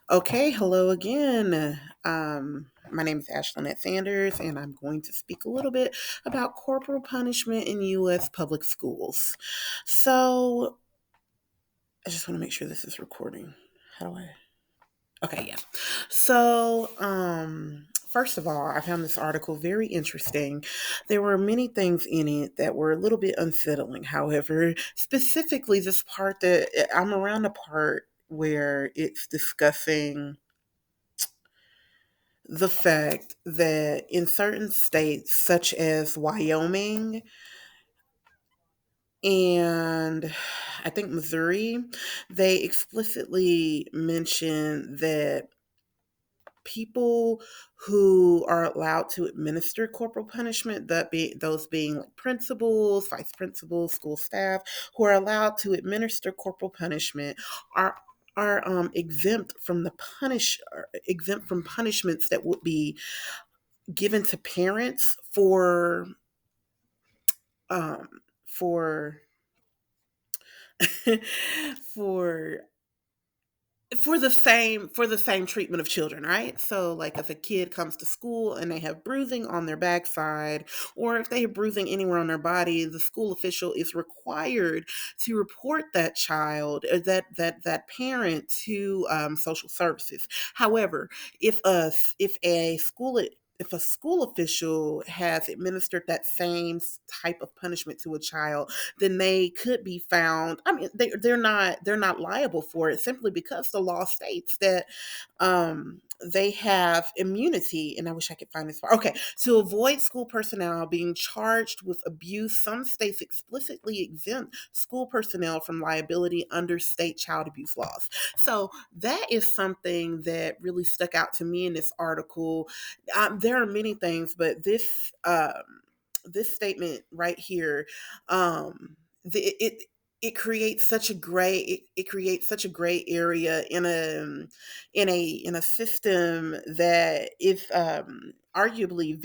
Okay, hello again. My name is Ashlynette Sanders, and I'm going to speak a little bit about corporal punishment in U.S. public schools. So, I just want to make sure this is recording. How do I? Okay, yeah. First of all, I found this article very interesting. There were many things in it that were a little bit unsettling. However, specifically this part that I'm around the part where it's discussing the fact that in certain states, such as Wyoming and I think Missouri, they explicitly mention that people who are allowed to administer corporal punishment, those being like principals, vice principals, school staff, who are allowed to administer corporal punishment, are exempt from exempt from punishments that would be given to parents um for for for the same treatment of children, right? So like if a kid comes to school and they have bruising on their backside, or if they have bruising anywhere on their body, the school official is required to report that child or that parent to social services. However, if a school if a school official has administered that same type of punishment to a child, then they could be found. I mean, they're not liable for it simply because the law states that they have immunity. And I wish I could find this part. Okay, to avoid school personnel being charged with abuse, some states explicitly exempt school personnel from liability under state child abuse laws. So that is something that really stuck out to me in this article. There are many things, but this statement right here, it creates such a it creates such a gray area in a system that is arguably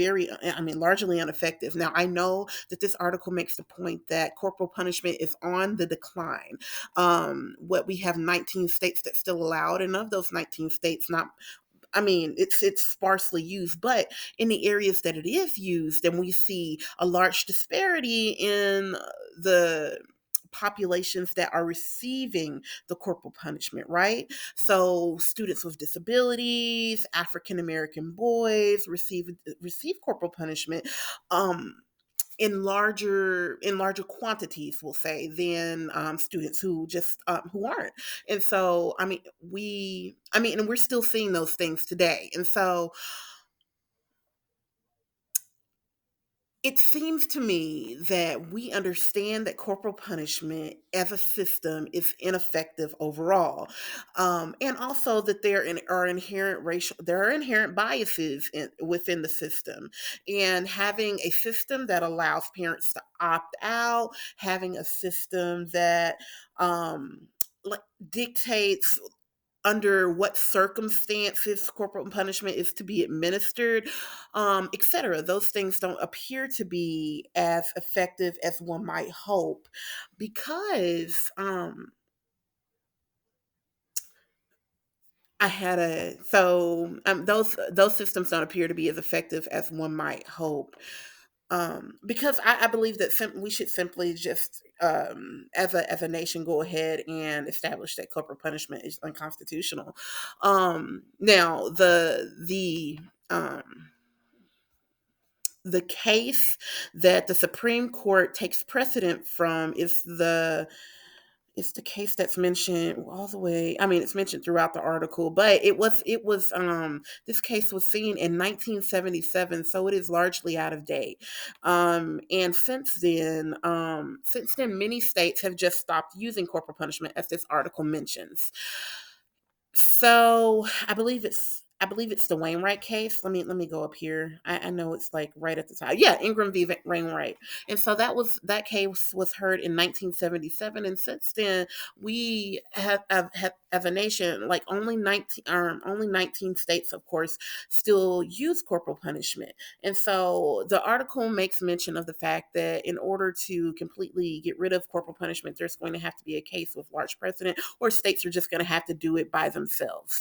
largely ineffective. Now I know that this article makes the point that corporal punishment is on the decline. What we have 19 states that still allow it, and of those 19 states, not it's sparsely used, but in the areas that it is used, then we see a large disparity in the populations that are receiving the corporal punishment, right? So students with disabilities, African American boys receive corporal punishment. In larger quantities, we'll say, than students who just who aren't. And so, and we're still seeing those things today. And so, it seems to me that we understand that corporal punishment as a system is ineffective overall, and also that there are inherent biases within the system, and having a system that allows parents to opt out, having a system that like dictates under what circumstances corporal punishment is to be administered, etc. Those things don't appear to be as effective as one might hope, because I had a so those systems don't appear to be as effective as one might hope. Because I believe that we should simply just, as a nation, go ahead and establish that corporal punishment is unconstitutional. Now, the case that the Supreme Court takes precedent from is the case that's mentioned all the way. I mean, it's mentioned throughout the article, but this case was seen in 1977, so it is largely out of date. And since then, many states have just stopped using corporal punishment, as this article mentions. So I believe it's the Wainwright case. Let me go up here. I know it's like right at the top. Yeah, Ingram v. Wainwright. And so that case was heard in 1977, and since then we have as a nation, like only 19 states, of course, still use corporal punishment. And so the article makes mention of the fact that in order to completely get rid of corporal punishment, there's going to have to be a case with large precedent, or states are just going to have to do it by themselves.